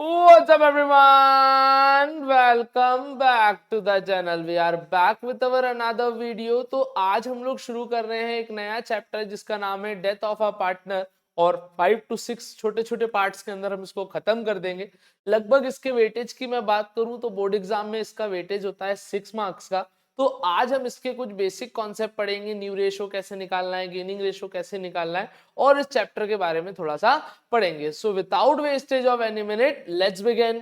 What's up everyone? Welcome back to the channel. We are back with our another video. तो आज हम लोग शुरू कर रहे हैं एक नया चैप्टर जिसका नाम है डेथ ऑफ अ पार्टनर और 5 to 6 छोटे छोटे पार्ट्स के अंदर हम इसको खत्म कर देंगे। लगभग इसके वेटेज की मैं बात करूं तो बोर्ड एग्जाम में इसका वेटेज होता है 6 मार्क्स का। तो आज हम इसके कुछ बेसिक कॉन्सेप्ट पढ़ेंगे, न्यू रेशो कैसे निकालना है, गेनिंग रेशो कैसे निकालना है और इस चैप्टर के बारे में थोड़ा सा पढ़ेंगे। So without wastage of any minute let's begin.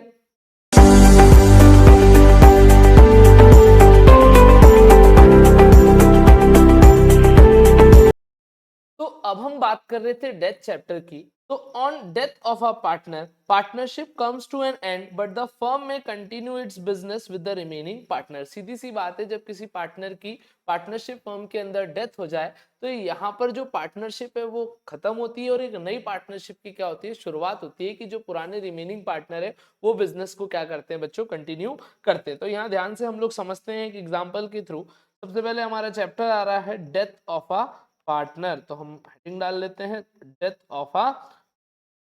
तो अब हम बात कर रहे थे डेथ चैप्टर की। तो on death of a partner, partnership comes to an end but the firm में continue its business with the remaining partner. सीधी सी बात है, जब किसी पार्टनर की पार्टनरशिप फर्म के अंदर डेथ हो जाए तो यहाँ पर जो पार्टनरशिप है वो खत्म होती है और एक नई पार्टनरशिप की क्या होती है, शुरुआत होती है कि जो पुराने रिमेनिंग पार्टनर है वो बिजनेस को क्या करते हैं बच्चों, कंटिन्यू करते हैं। तो यहाँ ध्यान से हम लोग समझते हैं एक एग्जाम्पल के थ्रू। सबसे पहले हमारा चैप्टर आ रहा है डेथ ऑफ अ पार्टनर, तो हम हेडिंग डाल लेते हैं डेथ ऑफ अ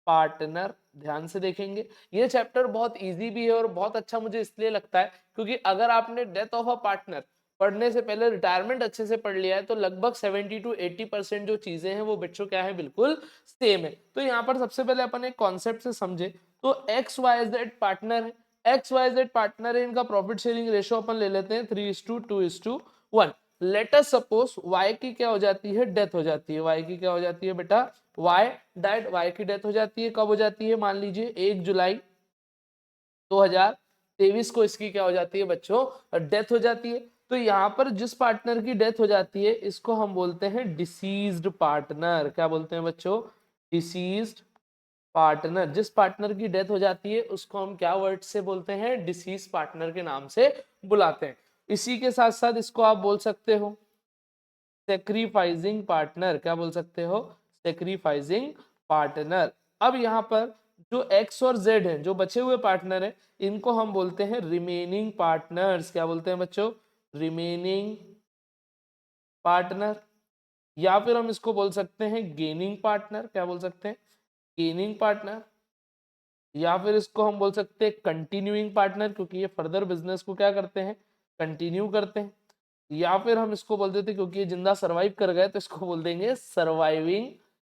पार्टनर। ध्यान से देखेंगे, ये चैप्टर बहुत इजी भी है और बहुत अच्छा मुझे इसलिए लगता है क्योंकि अगर आपने डेथ ऑफ अ पार्टनर पढ़ने से पहले रिटायरमेंट अच्छे से पढ़ लिया है तो लगभग 70 to 80% जो चीजें हैं वो बच्चों क्या है, बिल्कुल सेम है। तो यहाँ पर सबसे पहले अपन एक कॉन्सेप्ट से समझे तो एक्स वाई जेड पार्टनर है, एक्स वाई जेड पार्टनर है, इनका प्रॉफिट शेयरिंग रेशियो अपन ले लेते हैं 3:2:1। लेट अस सपोज y की क्या हो जाती है, डेथ हो जाती है। y की क्या हो जाती है बेटा, y डाइड, y की डेथ हो जाती है। कब हो जाती है, मान लीजिए 1 जुलाई 2023 को इसकी क्या हो जाती है बच्चों, डेथ हो जाती है। तो यहाँ पर जिस पार्टनर की डेथ हो जाती है इसको हम बोलते हैं डिसीज्ड पार्टनर। क्या बोलते हैं बच्चों, डिसीज्ड पार्टनर। जिस पार्टनर की डेथ हो जाती है उसको हम क्या वर्ड से बोलते हैं, डिसीज पार्टनर के नाम से बुलाते हैं। इसी के साथ साथ इसको आप बोल सकते हो सेक्रीफाइसिंग पार्टनर। क्या बोल सकते हो, सेक्रीफाइसिंग पार्टनर। अब यहाँ पर जो एक्स और जेड हैं, जो बचे हुए पार्टनर हैं, इनको हम बोलते हैं रिमेनिंग पार्टनर्स। क्या बोलते हैं बच्चों, रिमेनिंग पार्टनर। या फिर हम इसको बोल सकते हैं गेनिंग पार्टनर। क्या बोल सकते हैं, गेनिंग पार्टनर। या फिर इसको हम बोल सकते हैं कंटिन्यूइंग पार्टनर, क्योंकि ये फर्दर बिजनेस को क्या करते हैं, कंटिन्यू करते हैं। या फिर हम इसको बोल देते क्योंकि ये जिंदा सरवाइव कर गए तो इसको बोल देंगे सर्वाइविंग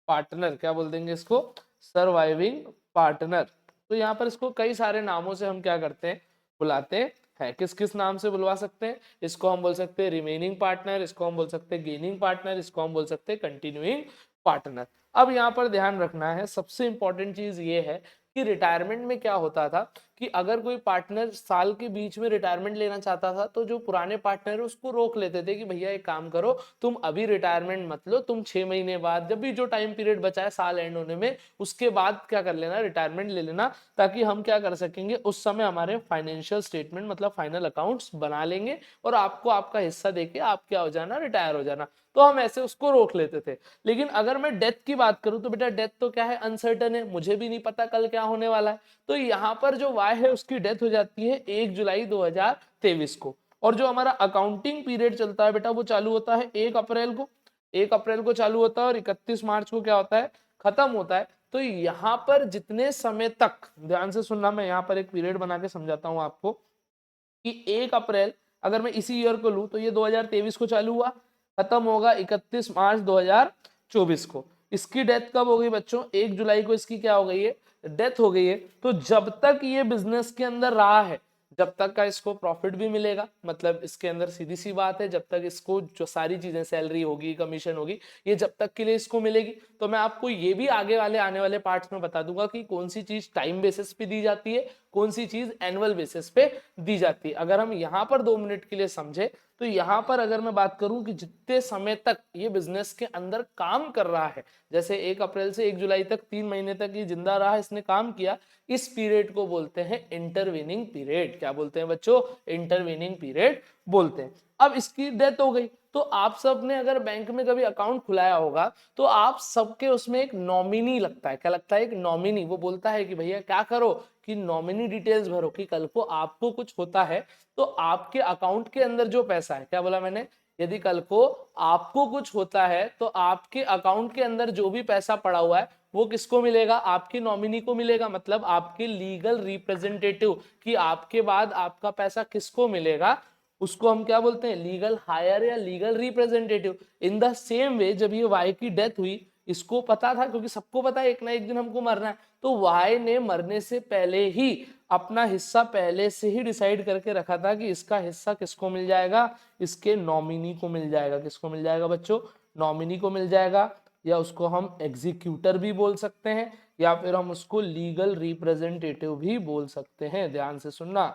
पार्टनर। क्या बोल देंगे इसको, सर्वाइविंग पार्टनर। तो यहाँ पर इसको कई सारे नामों से हम क्या करते हैं, बुलाते हैं। किस किस नाम से बुलवा सकते हैं, इसको हम बोल सकते हैं रिमेनिंग पार्टनर, इसको हम बोल सकते हैं गेनिंग पार्टनर, इसको हम बोल सकते हैं कंटिन्यूइंग पार्टनर। अब यहाँ पर ध्यान रखना है, सबसे इंपॉर्टेंट चीज ये है कि रिटायरमेंट में क्या होता था कि अगर कोई पार्टनर साल के बीच में रिटायरमेंट लेना चाहता था तो जो पुराने पार्टनर उसको रोक लेते थे कि भैया एक काम करो, तुम अभी रिटायरमेंट मत लो, तुम 6 महीने बाद, जब भी जो टाइम पीरियड बचा है साल एंड होने में, उसके बाद क्या कर लेना, रिटायरमेंट ले लेना, ताकि हम क्या कर सकेंगे, उस समय हमारे फाइनेंशियल स्टेटमेंट मतलब फाइनल अकाउंट्स बना लेंगे और आपको आपका हिस्सा देके आप क्या हो जाना, रिटायर हो जाना। तो हम ऐसे उसको रोक लेते थे। लेकिन अगर मैं डेथ की बात करूं तो बेटा डेथ तो क्या है, अनसर्टन है, मुझे भी नहीं पता कल क्या होने वाला है। तो यहाँ पर जो वाई है उसकी डेथ हो जाती है 1 जुलाई 2023 को। और जो हमारा अकाउंटिंग पीरियड चलता है बेटा वो चालू होता है 1 अप्रैल को। 1 अप्रैल को चालू होता है और 31 मार्च को क्या होता है, खत्म होता है। तो यहाँ पर जितने समय तक, ध्यान से सुनना, मैं यहाँ पर एक पीरियड बना के समझाता हूँ आपको कि 1 अप्रैल अगर मैं इसी ईयर को लूं तो ये 2023 को चालू हुआ, खत्म होगा 31 मार्च 2024 को। इसकी डेथ कब हो गई बच्चों, 1 जुलाई को इसकी क्या हो गई है, डेथ हो गई है। तो जब तक ये बिजनेस के अंदर रहा है जब तक का इसको प्रॉफिट भी मिलेगा, मतलब इसके अंदर सीधी सी बात है, जब तक इसको जो सारी चीजें, सैलरी होगी, कमीशन होगी, ये जब तक के लिए इसको मिलेगी। तो मैं आपको ये भी आगे वाले आने वाले पार्ट्स में बता दूंगा कि कौन सी चीज टाइम बेसिस पे दी जाती है, कौन सी चीज एनुअल बेसिस पे दी जाती है। अगर हम यहाँ पर 2 मिनट के लिए समझे तो यहाँ पर अगर मैं बात करूं कि जितने समय तक ये बिजनेस के अंदर काम कर रहा है, जैसे 1 अप्रैल से 1 जुलाई तक 3 महीने तक ये जिंदा रहा, इसने काम किया, इस पीरियड को बोलते हैं इंटरवीनिंग पीरियड। क्या बोलते हैं बच्चों, इंटरवीनिंग पीरियड बोलते हैं। अब इसकी डेथ हो गई तो आप सब ने अगर बैंक में कभी अकाउंट खुलाया होगा तो आप सबके उसमें एक नॉमिनी लगता है। क्या लगता है, एक नॉमिनी। वो बोलता है कि भैया क्या करो कि नॉमिनी डिटेल्स भरो कि कल को आपको कुछ होता है तो आपके अकाउंट के अंदर जो पैसा है, क्या बोला मैंने, यदि कल को आपको कुछ होता है तो आपके अकाउंट के अंदर जो भी पैसा पड़ा हुआ है वो किसको मिलेगा, आपके नॉमिनी को मिलेगा, मतलब आपके लीगल रिप्रेजेंटेटिव, कि आपके बाद आपका पैसा किसको मिलेगा, उसको हम क्या बोलते हैं, लीगल हायर या legal representative. In the same way जब ये वाई की डेथ हुई, इसको पता था, क्योंकि सबको पता है एक ना एक दिन हमको मरना है, तो वाई ने मरने से पहले ही अपना हिस्सा पहले से ही डिसाइड करके रखा था कि इसका हिस्सा किसको मिल जाएगा, इसके नॉमिनी को मिल जाएगा। किसको मिल जाएगा बच्चों, नॉमिनी को मिल जाएगा, या उसको हम एग्जीक्यूटर भी बोल सकते हैं, या फिर हम उसको लीगल रिप्रेजेंटेटिव भी बोल सकते हैं। ध्यान से सुनना,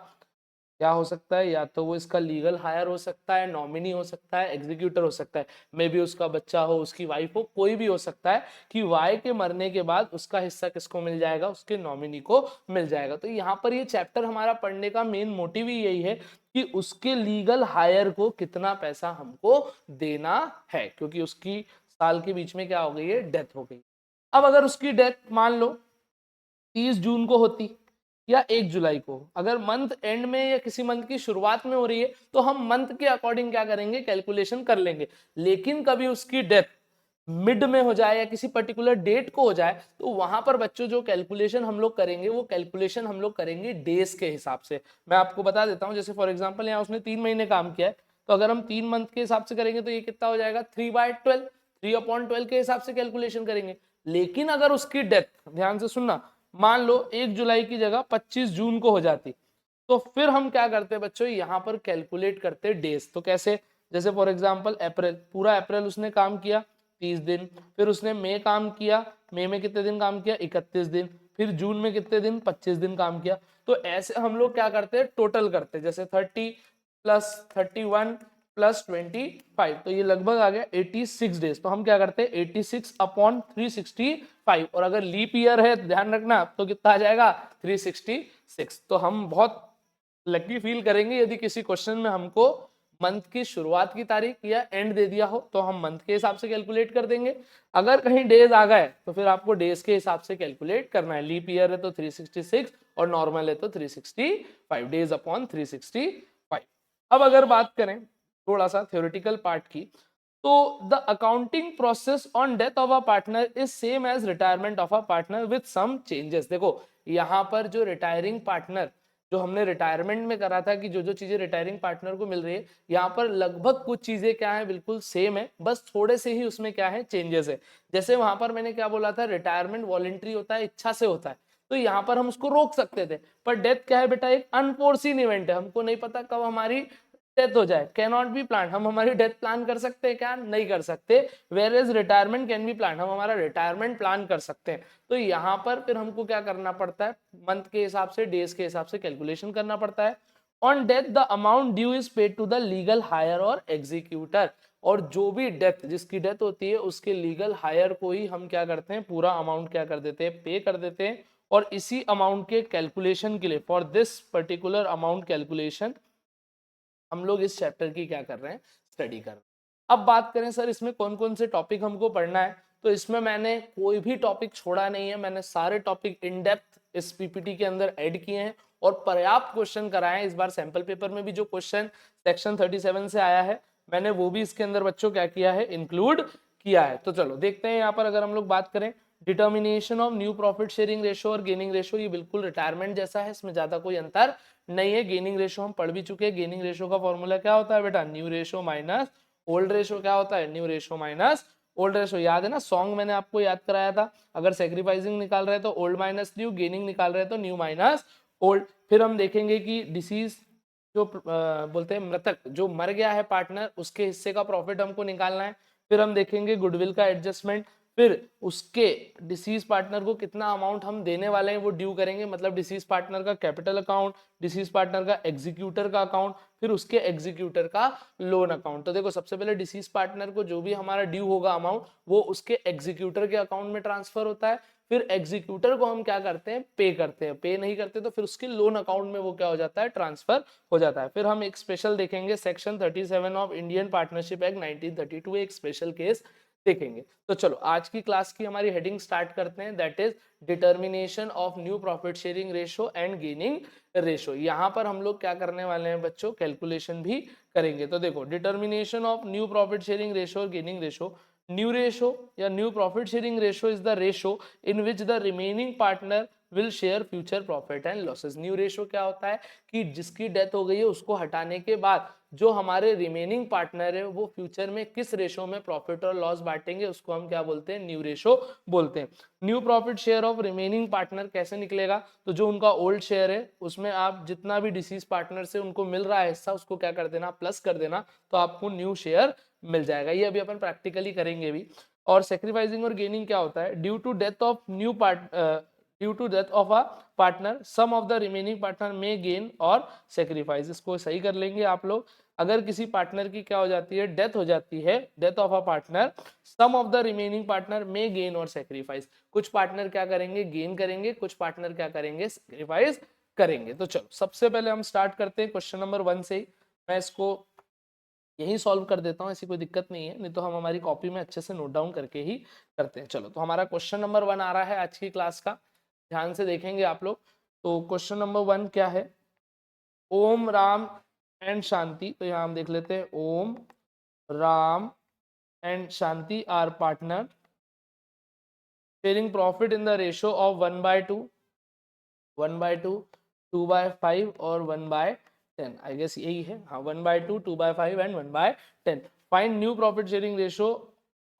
क्या हो सकता है, या तो वो इसका लीगल हायर हो सकता है, नॉमिनी हो सकता है, एग्जीक्यूटर हो सकता है, मे बी उसका बच्चा हो, उसकी वाइफ हो, कोई भी हो सकता है, कि वाई के मरने के बाद उसका हिस्सा किसको मिल जाएगा, उसके नॉमिनी को मिल जाएगा। तो यहाँ पर ये चैप्टर हमारा पढ़ने का मेन मोटिव ही यही है कि उसके लीगल हायर को कितना पैसा हमको देना है, क्योंकि उसकी साल के बीच में क्या हो गई है, डेथ हो गई। अब अगर उसकी डेथ मान लो 30 जून को होती या 1 जुलाई को, अगर मंथ एंड में या किसी मंथ की शुरुआत में हो रही है, तो हम मंथ के अकॉर्डिंग क्या करेंगे, कैलकुलेशन कर लेंगे। लेकिन कभी उसकी डेथ मिड में हो जाए या किसी पर्टिकुलर डेट को हो जाए, तो वहां पर बच्चों जो कैलकुलेशन हम लोग करेंगे, वो कैलकुलेशन हम लोग करेंगे डेज के हिसाब से। मैं आपको बता देता हूं, जैसे फॉर एग्जांपल यहाँ उसने 3 महीने काम किया है, तो अगर हम 3 मंथ के हिसाब से करेंगे तो ये कितना हो जाएगा, 3/12, 3/12 के हिसाब से कैलकुलेशन करेंगे। लेकिन अगर उसकी डेथ, ध्यान से सुनना, मान लो 1 जुलाई की जगह 25 जून को हो जाती, तो फिर हम क्या करते हैं बच्चों, यहाँ पर कैलकुलेट करते हैं डेज। तो कैसे, जैसे फॉर एग्जांपल अप्रैल, पूरा अप्रैल उसने काम किया 30 दिन, फिर उसने मई काम किया, मई में कितने दिन काम किया, 31 दिन, फिर जून में कितने दिन, 25 दिन काम किया। तो ऐसे हम लोग क्या करते हैं, टोटल करते हैं, जैसे 30 प्लस 31 प्लस 25, तो ये लगभग आ गया 86 डेज। तो हम क्या करते हैं, 86/365, और अगर लीप ईयर है ध्यान रखना, तो कितना आ जाएगा, 366। तो हम बहुत लकी फील करेंगे यदि किसी क्वेश्चन में हमको मंथ की शुरुआत की तारीख या एंड दे दिया हो, तो हम मंथ के हिसाब से कैलकुलेट कर देंगे। अगर कहीं डेज आ गए तो फिर आपको डेज के हिसाब से कैलकुलेट करना है। लीप ईयर है तो 366 और नॉर्मल है तो 365 डेज अपॉन 365। अब अगर बात करें थोड़ा सा थ्योरेटिकल पार्ट की, तो the accounting process on death of a partner is same as retirement of a partner with some changes. देखो यहाँ पर जो रिटायरिंग पार्टनर, जो हमने रिटायरमेंट में करा था कि जो जो चीजें रिटायरिंग पार्टनर को मिल रही है, यहाँ पर लगभग कुछ चीजें क्या है, बिल्कुल सेम है, बस थोड़े से ही उसमें क्या है, चेंजेस है। जैसे वहां पर मैंने क्या बोला था, रिटायरमेंट वॉलंटरी होता है, इच्छा से होता है, तो यहाँ पर हम उसको रोक सकते थे। पर डेथ क्या है बेटा, एक अनफोर्सीन इवेंट है, हमको नहीं पता कब हमारी डेथ हो जाए, कैन नॉट बी प्लान। हम हमारी डेथ प्लान कर सकते हैं क्या, नहीं कर सकते। Where is retirement can be plan, हम हमारा रिटायरमेंट प्लान कर सकते हैं। तो यहाँ पर फिर हमको क्या करना पड़ता है, मंथ के हिसाब से, डेज के हिसाब से कैलकुलेशन करना पड़ता है। On death the amount due is paid to the legal heir और एग्जीक्यूटर, और जो भी डेथ, जिसकी डेथ होती है, उसके लीगल हायर को ही हम क्या करते हैं, पूरा अमाउंट क्या कर देते हैं, पे कर देते हैं। और इसी अमाउंट के कैलकुलेशन के लिए, for this particular amount calculation, हम लोग इस चैप्टर की क्या कर रहे हैं, स्टडी कर रहे हैं। अब बात करें सर इसमें कौन कौन से टॉपिक हमको पढ़ना है, तो इसमें मैंने कोई भी टॉपिक छोड़ा नहीं है, मैंने सारे टॉपिक इन डेप्थ इस पीपीटी के अंदर ऐड किए हैं और पर्याप्त क्वेश्चन कराए हैं। इस बार सैंपल पेपर में भी जो क्वेश्चन सेक्शन 37 से आया है, मैंने वो भी इसके अंदर बच्चों क्या किया है, इंक्लूड किया है। तो चलो देखते हैं यहाँ पर अगर हम लोग बात करें, determination of new profit sharing ratio और गेनिंग रेशो, ये बिल्कुल रिटायरमेंट जैसा है, इसमें ज्यादा कोई अंतर नहीं है। गेनिंग रेशो हम पढ़ भी चुके हैं। गेनिंग रेशो का फॉर्मूला क्या होता है बेटा, new ratio minus old ratio. क्या होता है, new ratio minus old ratio. याद है ना, सॉन्ग मैंने आपको याद कराया था, अगर सेक्रीफाइसिंग निकाल रहे हैं तो ओल्ड माइनस न्यू, गेनिंग निकाल रहे हैं तो न्यू माइनस ओल्ड। फिर हम देखेंगे कि डिसीज, जो बोलते हैं मृतक, जो मर गया है पार्टनर, उसके हिस्से का प्रॉफिट हमको निकालना है। फिर हम देखेंगे गुडविल का एडजस्टमेंट, फिर उसके डिसीज पार्टनर को कितना अमाउंट हम देने वाले हैं वो ड्यू करेंगे, मतलब डिसीज पार्टनर का कैपिटल अकाउंट, डिसीज पार्टनर का एग्जीक्यूटर का अकाउंट, फिर उसके एग्जीक्यूटर का लोन अकाउंट। तो देखो सबसे पहले डिसीज पार्टनर को जो भी हमारा ड्यू होगा अमाउंट, वो उसके एग्जीक्यूटर के अकाउंट में ट्रांसफर होता है। फिर एग्जीक्यूटर को हम क्या करते हैं, पे करते हैं। पे नहीं करते तो फिर उसके लोन अकाउंट में वो क्या हो जाता है, ट्रांसफर हो जाता है। फिर हम एक स्पेशल देखेंगे, section 37 of Indian partnership act 1932, एक स्पेशल केस देखेंगे। तो चलो आज की क्लास की हमारी हेडिंग स्टार्ट करते हैं, that is determination of new profit sharing ratio and gaining ratio. यहाँ पर हम लोग क्या करने वाले हैं बच्चों, कैलकुलेशन भी करेंगे। तो देखो determination of new profit sharing ratio और गेनिंग रेशो, न्यू रेशो या new profit sharing ratio is the ratio in which the remaining partner will share future profit and losses. New ratio क्या होता है कि जिसकी डेथ हो गई है उसको हटाने के बाद जो हमारे रिमेनिंग पार्टनर है वो फ्यूचर में किस रेशो में प्रॉफिट और लॉस बांटेंगे उसको हम क्या बोलते हैं, न्यू रेशो बोलते हैं। New profit share of remaining partner कैसे निकलेगा, तो जो उनका ओल्ड शेयर है उसमें आप जितना भी डिसीज पार्टनर से उनको मिल रहा है हिस्सा उसको क्या कर देना, प्लस कर देना, तो आपको न्यू शेयर मिल जाएगा। ये अभी अपन प्रैक्टिकली करेंगे भी। और सेक्रीफाइसिंग और गेनिंग क्या होता है, due to death of new due to death of a partner some of the remaining partner में गेन और सेक्रीफाइस। इसको सही कर लेंगे आप लोग। अगर किसी पार्टनर की क्या हो जाती है, डेथ हो जाती है, death of a partner, some of the remaining partner में गेन और सेक्रीफाइस। कुछ पार्टनर क्या करेंगे, गेन करेंगे, कुछ पार्टनर क्या करेंगे, सेक्रीफाइस करेंगे। तो चलो सबसे पहले हम स्टार्ट करते हैं क्वेश्चन नंबर 1 से। मैं इसको यही सॉल्व कर देता हूँ, ऐसी कोई दिक्कत नहीं है, नहीं तो हम हमारी कॉपी में अच्छे से नोट डाउन करके ही करते हैं। चलो तो हमारा क्वेश्चन नंबर 1 आ रहा है आज की क्लास का, ध्यान से देखेंगे आप लोग। तो क्वेश्चन नंबर 1 क्या है, ओम राम एंड शांति, तो यहाँ हम देख लेते हैं, Om Ram and Shanti are partner sharing profit in the ratio of 1/2, 1/2, 2/5 और 1/10। आई गेस यही है, हाँ, 1/2, 2/5 and 1/10। Find new profit sharing ratio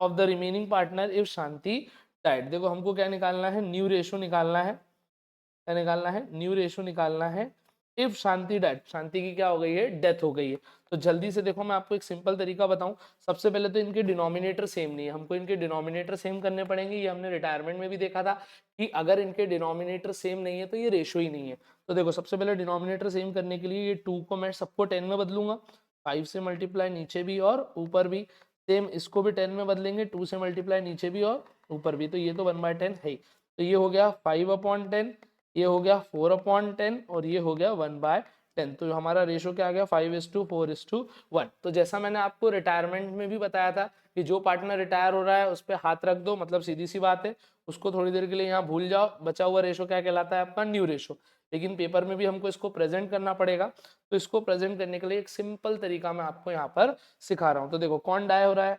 of the remaining partner if Shanti died. देखो हमको क्या निकालना है, न्यू रेशियो निकालना है। क्या निकालना है, न्यू रेशियो निकालना है इफ शांति डाइड, शांति की क्या हो गई है, डेथ हो गई है। तो जल्दी से देखो मैं आपको एक सिंपल तरीका बताऊं। सबसे पहले तो इनके डिनोमिनेटर सेम नहीं है, हमको इनके डिनोमिनेटर सेम करने पड़ेंगे। ये हमने रिटायरमेंट में भी देखा था कि अगर इनके डिनोमिनेटर सेम नहीं है तो ये रेशो ही नहीं है। तो देखो सबसे पहले डिनोमिनेटर सेम करने के लिए ये 2 को मैं सबको 10 में बदलूंगा, 5 से मल्टीप्लाई नीचे भी और ऊपर भी, सेम इसको भी 10 में बदलेंगे, 2 से मल्टीप्लाई नीचे भी और ऊपर भी। तो ये तो 1/10 है ही। तो ये हो गया 5/10, ये हो गया 4/10 और ये हो गया 1/10। तो हमारा रेशो क्या आ गया, 5:4:1। तो जैसा मैंने आपको रिटायरमेंट में भी बताया था कि जो पार्टनर रिटायर हो रहा है उस पर हाथ रख दो, मतलब सीधी सी बात है, उसको थोड़ी देर के लिए यहाँ भूल जाओ, बचा हुआ रेशो क्या कहलाता है, आपका न्यू रेशो। लेकिन पेपर में भी हमको इसको प्रेजेंट करना पड़ेगा, तो इसको प्रेजेंट करने के लिए एक सिंपल तरीका मैं आपको यहाँ पर सिखा रहा हूँ। तो देखो कौन डाई हो रहा है,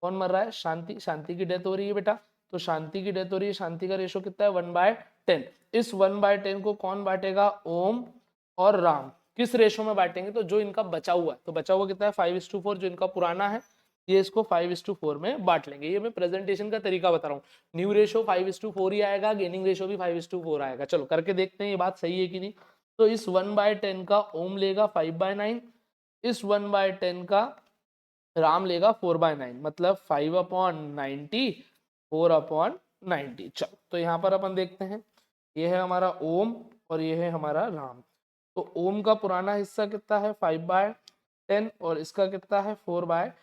कौन मर रहा है, शांति, शांति की डेथ हो रही है बेटा। तो शांति की डेथ हो रही है, शांति का रेशो कितना है, 1/10। इस 1/10 को कौन बांटेगा, ओम और राम। किस रेशो में बांटेंगे, तो जो इनका बचा हुआ है, तो बचा हुआ कितना है, 5:4, जो इनका पुराना है ये इसको 5:4 में बांट लेंगे। ये मैं प्रेजेंटेशन का तरीका बता रहा हूँ। न्यू रेशो 5:4 ही आएगा, गेनिंग रेशो भी 5:4 आएगा। चलो करके देखते हैं ये बात सही है कि नहीं। तो इस 1/10 का ओम लेगा 5/9, इस 1/10 का राम लेगा 4/9, मतलब 5/90, 4/90। चलो तो यहाँ पर अपन देखते हैं, ये है हमारा ओम और ये है हमारा राम। तो ओम का पुराना हिस्सा कितना है, 5/10 और इसका कितना है, 4/10।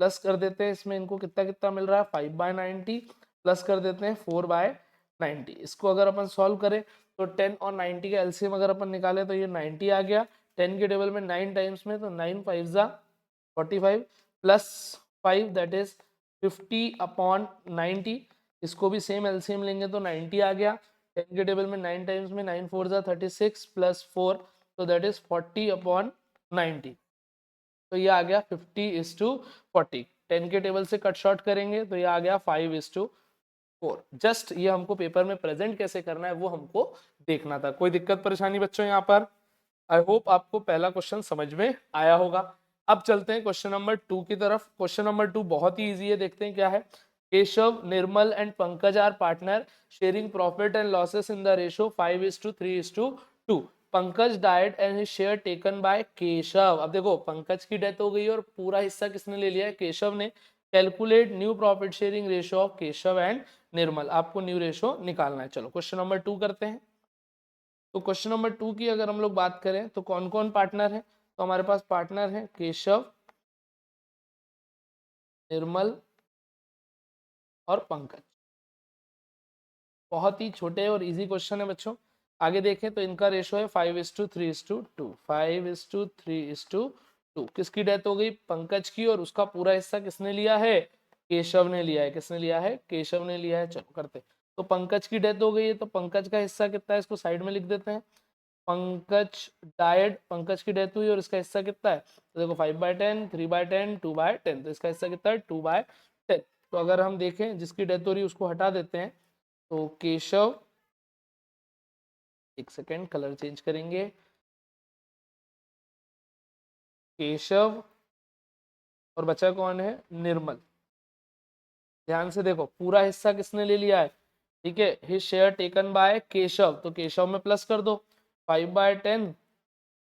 प्लस कर देते हैं इसमें, इनको कितना कितना मिल रहा है, 5/90 प्लस कर देते हैं 4/90। इसको अगर अपन सॉल्व करें तो 10 और 90 का एलसीएम अगर अपन निकाले तो ये 90 आ गया। 10 के टेबल में 9 टाइम्स में, तो 9 5 जा 45 प्लस 5 दैट इज 50/90। इसको भी सेम एलसीएम लेंगे तो 90 आ गया। 10 के टेबल में 9 टाइम्स में 9 4 जा 36 प्लस 4, तो दैट इज 40/90। तो ये आ गया 50:40। 10 के टेबल से कट शॉर्ट करेंगे तो ये आ गया 5:4। जस्ट ये हमको पेपर में प्रेजेंट कैसे करना है वो हमको देखना था। कोई दिक्कत परेशानी बच्चों यहाँ पर? आई होप आपको पहला क्वेश्चन समझ में आया होगा। अब चलते हैं क्वेश्चन नंबर 2 की तरफ। क्वेश्चन नंबर 2 बहुत ही इजी है, देखते हैं क्या है। Keshav, Nirmal and Pankaj are partner sharing profit and losses in the ratio 5:3:2। Pankaj died and his share taken by Keshav. अब देखो पंकज की डेथ हो गई और पूरा हिस्सा किसने ले लिया है, केशव ने। Calculate new profit sharing ratio of Keshav and Nirmal. आपको न्यू रेशियो निकालना है। चलो क्वेश्चन नंबर 2 करते हैं। तो क्वेश्चन नंबर 2 की अगर हम लोग बात करें तो कौन कौन पार्टनर है, तो हमारे पास पार्टनर है केशव, निर्मल और पंकज। बहुत ही छोटे और इजी क्वेश्चन है बच्चों। आगे देखें तो इनका रेशो है 5:3:2, 5:3:2। किसकी डेथ हो गई, पंकज की, और उसका पूरा हिस्सा किसने लिया है, केशव ने लिया है। किसने लिया है, केशव ने लिया है। चलो करते। तो पंकज की डेथ हो गई है तो पंकज का हिस्सा कितना है, इसको साइड में लिख देते हैं। पंकज डायड, पंकज की डेथ हुई और इसका हिस्सा कितना है, तो देखो 5/10, 3/10, 2/10, तो इसका हिस्सा कितना है 2/10। तो अगर हम देखें जिसकी डेथ हो रही है उसको हटा देते हैं, तो केशव, एक सेकेंड कलर चेंज करेंगे, केशव, और बचा कौन है, निर्मल। ध्यान से देखो पूरा हिस्सा किसने ले लिया है, ठीक है, his share taken by Keshav, तो केशव में प्लस कर दो 5/10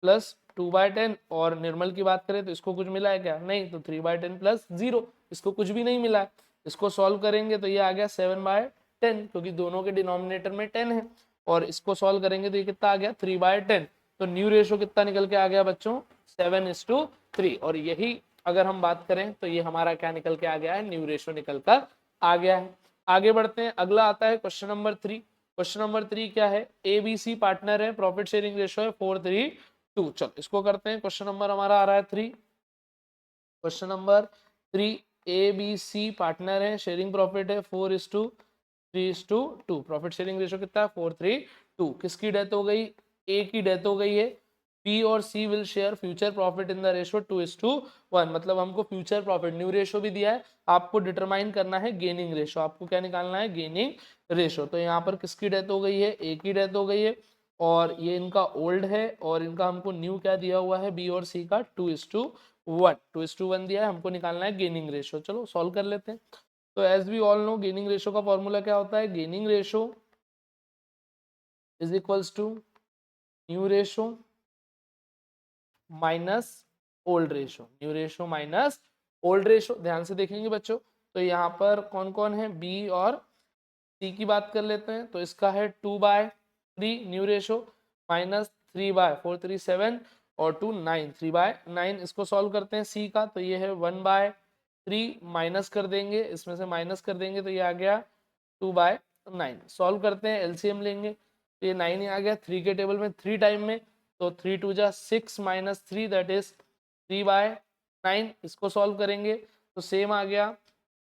प्लस 2/10, और निर्मल की बात करें तो इसको कुछ मिला है क्या, नहीं, तो 3/10 प्लस 0, इसको कुछ भी नहीं मिला है। इसको सॉल्व करेंगे तो ये आ गया 7/10, क्योंकि दोनों के डिनोमिनेटर में 10 है, और इसको सॉल्व करेंगे तो ये कितना आ गया 3/10। तो न्यू रेशो कितना निकल के आ गया बच्चों, 7:3। और यही अगर हम बात करें तो ये हमारा क्या निकल के आ गया है, न्यू रेशो निकल कर आ गया है। आगे बढ़ते हैं, अगला आता है क्वेश्चन नंबर 3। क्वेश्चन नंबर 3 क्या है, ABC पार्टनर है, प्रॉफिट शेयरिंग रेशो है 4:3:2। चलो इसको करते हैं, क्वेश्चन नंबर हमारा आ रहा है 3। क्वेश्चन नंबर 3, ABC पार्टनर है, शेयरिंग प्रॉफिट है 4:3:2, प्रॉफिट शेयरिंग रेशो कितना है 4:3:2। किसकी डेथ हो गई, ए की डेथ हो गई है, बी और C will share future profit in the ratio 2:1, मतलब हमको फ्यूचर प्रॉफिट न्यू रेशो भी दिया है, आपको डिटरमाइन करना है गेनिंग रेशो, आपको क्या निकालना है, गेनिंग रेशो। तो यहाँ पर किसकी डेथ हो गई है, ए की डेथ हो गई है, और ये इनका ओल्ड है, और इनका हमको न्यू क्या दिया हुआ है, बी और सी का 2:1 दिया है, हमको निकालना है गेनिंग रेशो। चलो सॉल्व कर लेते हैं। तो as we all know gaining ratio का फॉर्मूला क्या होता है, gaining ratio is equals to new ratio minus old ratio, new ratio minus old ratio. ध्यान से देखेंगे बच्चों, तो यहाँ पर कौन कौन है, बी और सी की बात कर लेते हैं, तो इसका है 2/3 न्यू रेशो, माइनस 3/437, और 2 9, 3/9। इसको सॉल्व करते हैं सी का, तो ये है 1/3, माइनस कर देंगे, इसमें से माइनस कर देंगे तो ये आ गया 2/9। सॉल्व करते हैं, एलसीएम लेंगे, तो ये 9 ही आ गया, 3 के टेबल में 3 टाइम में, तो 3×2 = 6 माइनस 3 दैट इज 3/9। इसको सॉल्व करेंगे तो सेम आ गया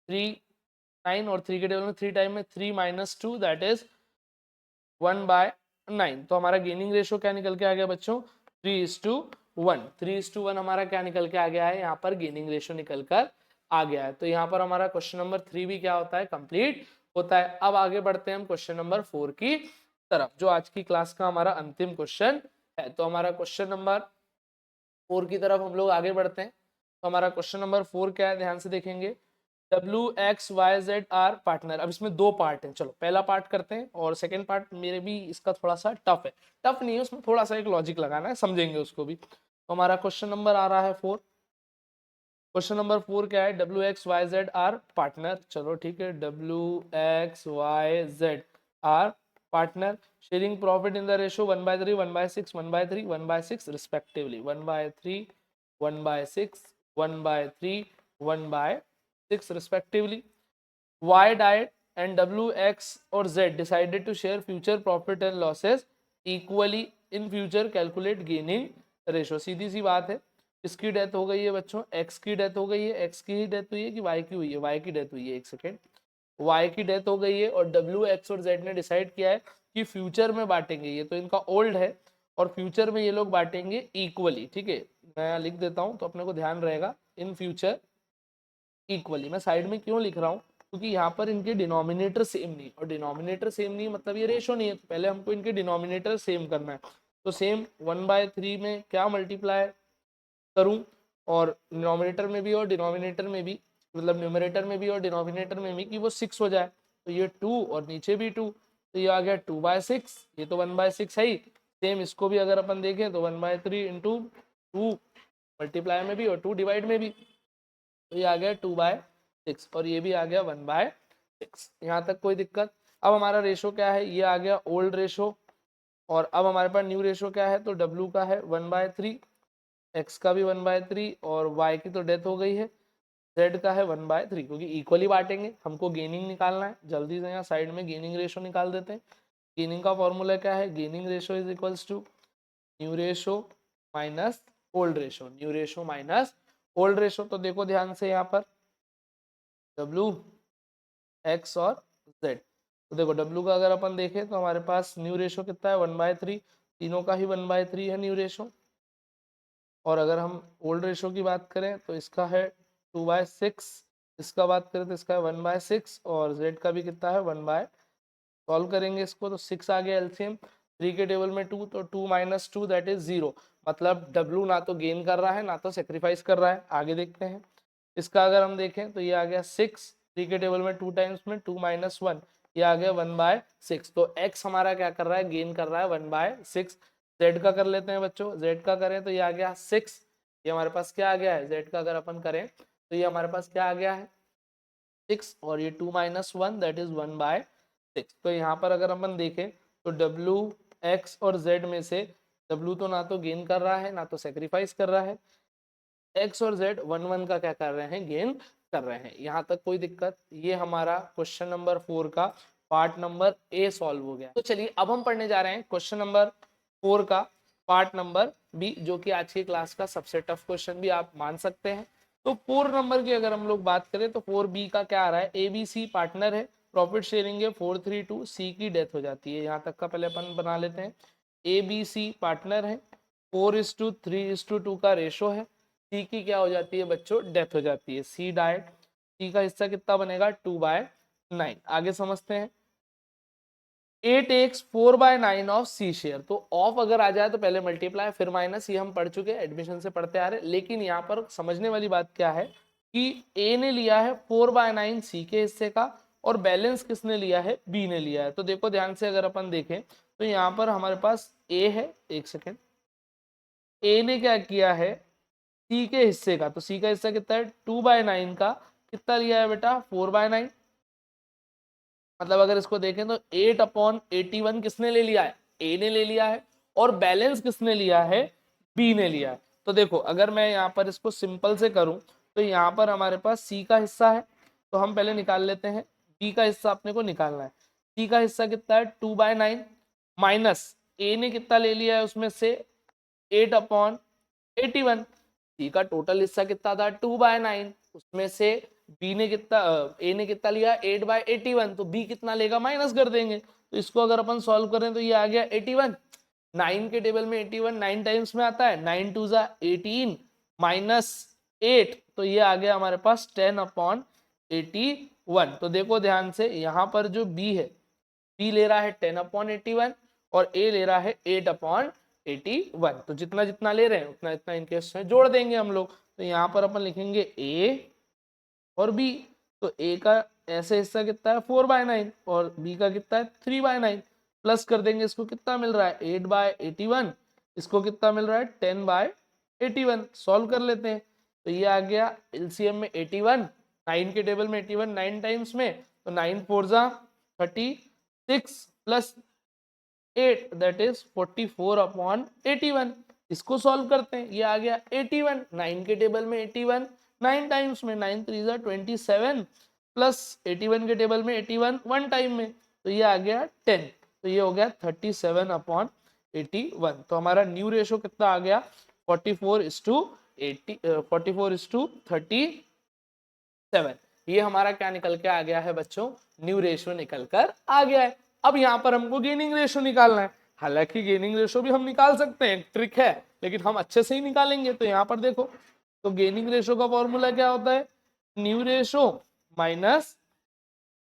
3/9, और 3 के टेबल में 3 टाइम में 3 माइनस 2 दैट इज 1/9। तो हमारा गेनिंग रेशो क्या निकल के आ गया बच्चों, 3:1। 3:1 हमारा क्या निकल के आ गया है, यहाँ पर गेनिंग रेशो निकल कर आ गया है। तो यहाँ पर हमारा क्वेश्चन नंबर 3 भी क्या होता है, कंप्लीट होता है। अब आगे बढ़ते हैं हम क्वेश्चन नंबर 4 की तरफ, जो आज की क्लास का हमारा अंतिम क्वेश्चन है। तो हमारा क्वेश्चन नंबर 4 की तरफ हम लोग आगे बढ़ते हैं। तो हमारा क्वेश्चन नंबर 4 क्या है, ध्यान से देखेंगे, WXYZ पार्टनर। अब इसमें दो पार्ट हैं, चलो पहला पार्ट करते हैं, और सेकंड पार्ट मेरे भी इसका थोड़ा सा टफ है, टफ नहीं है, उसमें थोड़ा सा एक लॉजिक लगाना है, समझेंगे उसको भी। तो हमारा क्वेश्चन नंबर आ रहा है 4। क्वेश्चन नंबर 4 क्या है, WXYZ पार्टनर। चलो ठीक है, WXYZ partner, sharing profit in the ratio 1/3, 1/6, 1/3, 1/6 respectively, 1/3, 1/6, 1/3, 1/6 respectively. Y diet and W, X और Z decided to share future profit and losses equally in future. Calculate gaining ratio. सीधी सी बात है, किसकी डेथ हो गई है बच्चों, X की डेथ हो गई है। X की ही डेथ हुई है कि Y की हुई है, Y की डेथ हुई है, एक सेकेंड, Y की डेथ हो गई है, और W, X और Z ने डिसाइड किया है कि फ्यूचर में बांटेंगे, ये तो इनका ओल्ड है, और फ्यूचर में ये लोग बांटेंगे इक्वली। ठीक है, मैं यहाँ लिख देता हूँ तो अपने को ध्यान रहेगा, इन फ्यूचर इक्वली। मैं साइड में क्यों लिख रहा हूँ, क्योंकि यहाँ पर इनके डिनोमिनेटर सेम नहीं, और डिनोमिनेटर सेम नहीं मतलब ये रेशो नहीं है, तो पहले हमको इनके डिनोमिनेटर सेम करना है। तो सेम 1/3 में क्या मल्टीप्लाई करूँ, और डिनोमिनेटर में भी और डिनोमिनेटर में भी, मतलब न्यूमरेटर में भी और डिनोमिनेटर में भी, कि वो 6 हो जाए। तो ये 2 और नीचे भी 2, तो ये आ गया 2/6, ये तो 1/6 है ही। सेम इसको भी अगर अपन देखें तो 1/3 इंटू 2 मल्टीप्लाई में भी और 2 डिवाइड में भी, तो ये आ गया 2/6, और ये भी आ गया 1/6। यहाँ तक कोई दिक्कत। अब हमारा रेशो क्या है, ये आ गया ओल्ड रेशो, और अब हमारे पास न्यू रेशो क्या है, तो W का है 1/3, X का भी 1/3, और Y की तो डेथ हो गई है, Z का है 1/3, क्योंकि इक्वली बांटेंगे, हमको गेनिंग निकालना है। जल्दी से यहाँ साइड में गेनिंग रेशो निकाल देते हैं। गेनिंग का फॉर्मूला क्या है, gaining ratio is equals to new ratio minus old ratio, new ratio minus old ratio. तो देखो ध्यान से यहाँ पर W, X और Z, तो देखो W का अगर अपन देखें तो हमारे पास न्यू रेशो कितना है 1/3, तीनों का ही 1/3 है न्यू रेशो। और अगर हम ओल्ड रेशो की बात करें तो इसका है 2/6, इसका बात करें तो इसका है 1/6, और z का भी कितना है 1/, सॉल्व करेंगे इसको तो 6 आ गया एलसीएम। 3 के टेबल में 2, तो 2 - 2 दैट इज 0। मतलब W ना तो गेन कर रहा है ना तो सेक्रीफाइस कर रहा है। आगे देखते हैं इसका, अगर हम देखें तो ये आ गया 6, 3 के टेबल में 2 टाइम्स में 2 - 1, ये आ गया 1/6। तो x हमारा क्या कर रहा है, गेन कर रहा है 1/6। z का कर लेते हैं बच्चों, z का करें तो ये आ गया 6, ये हमारे पास क्या आ गया है, z का अगर अपन करें तो ये हमारे पास क्या आ गया है 6, और ये 2 - 1 दैट इज 1/6। तो यहाँ पर अगर अपन देखें तो W, X और Z में से W तो ना तो गेन कर रहा है ना तो सेक्रीफाइस कर रहा है, X और Z 1/1 का क्या कर रहे हैं, गेन कर रहे हैं। यहाँ तक कोई दिक्कत? ये हमारा क्वेश्चन नंबर 4 का पार्ट नंबर A सॉल्व हो गया। तो चलिए अब हम पढ़ने जा रहे हैं क्वेश्चन नंबर 4 का पार्ट नंबर B, जो कि आज की क्लास का सबसे टफ क्वेश्चन भी आप मान सकते हैं। तो 4 नंबर की अगर हम लोग बात करें तो 4B का क्या आ रहा है, ABC पार्टनर है, प्रॉफिट शेयरिंग है 432, C की डेथ हो जाती है। यहाँ तक का पहले अपन बना लेते हैं। ABC पार्टनर है, 4:3:2 का रेशो है, सी की क्या हो जाती है बच्चों, डेथ हो जाती है, सी डाइट। सी का हिस्सा कितना बनेगा 2/9। आगे समझते हैं। ए टेक्स 4/9 ऑफ सी शेयर। तो ऑफ अगर आ जाए तो पहले मल्टीप्लाई फिर माइनस, ये हम पढ़ चुके हैं, एडमिशन से पढ़ते आ रहे। लेकिन यहाँ पर समझने वाली बात क्या है कि ए ने लिया है 4/9 सी के हिस्से का, और बैलेंस किसने लिया है, बी ने लिया है। तो देखो ध्यान से अगर अपन देखें तो यहाँ पर हमारे पास ए है, एक सेकेंड, ए ने क्या किया है सी के हिस्से का, तो सी का हिस्सा कितना है 2/9 का, कितना लिया है बेटा 4/9। मतलब अगर इसको देखें तो 8/81 किसने ले लिया है, ए ने ले लिया है, और बैलेंस किसने लिया है, बी ने लिया है। तो देखो अगर मैं यहाँ पर इसको सिंपल से करूं तो यहाँ पर हमारे पास सी का हिस्सा है, तो हम पहले निकाल लेते हैं। बी का हिस्सा अपने को निकालना है। सी का हिस्सा कितना है 2/9, माइनस ए ने कितना ले लिया है उसमें से 8/81। सी का टोटल हिस्सा कितना था 2/9, उसमें से बी ने कितना ए ने कितना लिया 8/81, तो बी कितना लेगा माइनस कर देंगे। तो इसको अगर अपन सॉल्व करें तो ये आ गया 81। 9 के टेबल में 81 9 टाइम्स में आता है, 9 2 18 माइनस 8, तो ये आ गया हमारे पास 10/81। तो देखो ध्यान से यहाँ पर जो बी है, बी ले रहा है 10/81 और ए ले रहा है 8/81। तो जितना जितना ले रहे हैं उतना इतना इनके इसमें जोड़ देंगे हम लोग। तो यहाँ पर अपन लिखेंगे ए और बी। तो ए का ऐसे हिस्सा कितना है 4/9 और बी का कितना है 3/9, प्लस कर देंगे, इसको कितना मिल रहा है 8/81, इसको कितना मिल रहा है 10/81। सॉल्व कर लेते हैं तो ये आ गया एलसीएम में 81, 9 के टेबल में 81 9 टाइम्स में, तो 9 4 36 प्लस 8 दैट इज 44/81। इसको सॉल्व करते हैं, ये आ गया 81, 9 के टेबल में 81 9 टाइम्स में, 9 3 27 प्लस 81 के टेबल में 81 1 टाइम में, तो ये आ गया 10, तो ये हो गया 37/81। तो हमारा न्यू रेशो कितना आ गया 44:37। ये हमारा क्या निकल के आ गया है बच्चों, न्यू रेशो निकल कर आ गया है। अब यहाँ पर हमको गेनिंग रेशो निकालना है। हालांकि गेनिंग रेशो भी हम निकाल सकते हैं, ट्रिक है, लेकिन हम अच्छे से ही निकालेंगे। तो यहाँ पर देखो, तो गेनिंग रेशो का फॉर्मूला क्या होता है, new ratio minus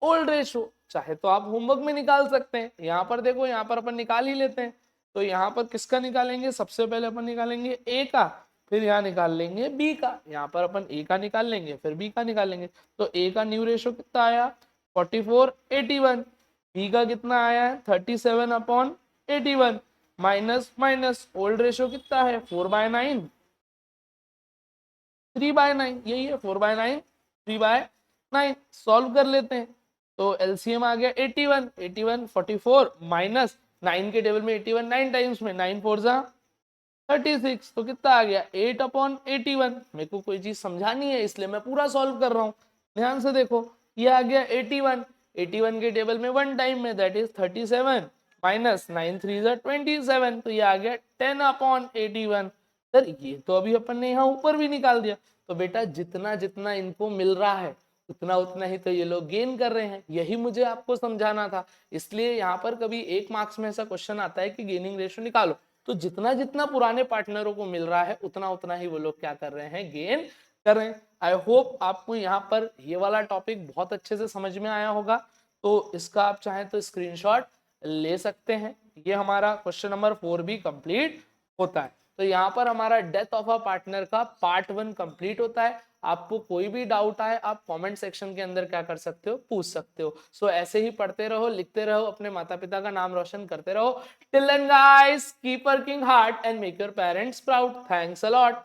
old ratio. चाहे तो आप होमवर्क में निकाल सकते हैं, यहाँ पर देखो, यहाँ पर अपन निकाल ही लेते हैं। तो यहाँ पर किसका निकालेंगे, सबसे पहले अपन निकालेंगे ए का, फिर यहाँ निकाल लेंगे बी का। यहाँ पर अपन ए का निकाल लेंगे फिर बी का निकालेंगे। तो ए का न्यू रेशो कितना आया 44/81, बी का कितना आया है 37/81, माइनस माइनस ओल्ड रेशो कितना है 4/9 3/9, यही है 4/9 3/9। सॉल्व कर लेते हैं तो एलसीएम आ गया 81, 81 44 माइनस 9 के टेबल में 81 9 टाइम्स में, 9 4 36, तो कितना आ गया 8/81। मेरे को कोई चीज समझानी है इसलिए मैं पूरा सॉल्व कर रहा हूँ। ध्यान से देखो, ये आ गया 81, 81 के टेबल में 1 टाइम में दैट इज 37 माइनस 9 3 27, तो ये आ गया 10/81। सर ये तो अभी अपन ने यहाँ ऊपर भी निकाल दिया। तो बेटा जितना जितना इनको मिल रहा है उतना उतना ही तो ये लोग गेन कर रहे हैं, यही मुझे आपको समझाना था। इसलिए यहाँ पर कभी 1 मार्क्स में ऐसा क्वेश्चन आता है कि गेनिंग रेशियो निकालो, तो जितना जितना पुराने पार्टनरों को मिल रहा है उतना उतना ही वो लोग क्या कर रहे हैं, गेन कर रहे हैं। आई होप आपको यहाँ पर ये वाला टॉपिक बहुत अच्छे से समझ में आया होगा। तो इसका आप चाहें तो स्क्रीनशॉट ले सकते हैं। ये हमारा क्वेश्चन नंबर 4 भी कंप्लीट होता है। तो यहाँ पर हमारा डेथ ऑफ अ पार्टनर का पार्ट 1 कंप्लीट होता है। आपको कोई भी डाउट आए आप कमेंट सेक्शन के अंदर क्या कर सकते हो, पूछ सकते हो। सो ऐसे ही पढ़ते रहो, लिखते रहो, अपने माता पिता का नाम रोशन करते रहो। Till then guys, keep working hard and make your parents proud. Thanks a lot.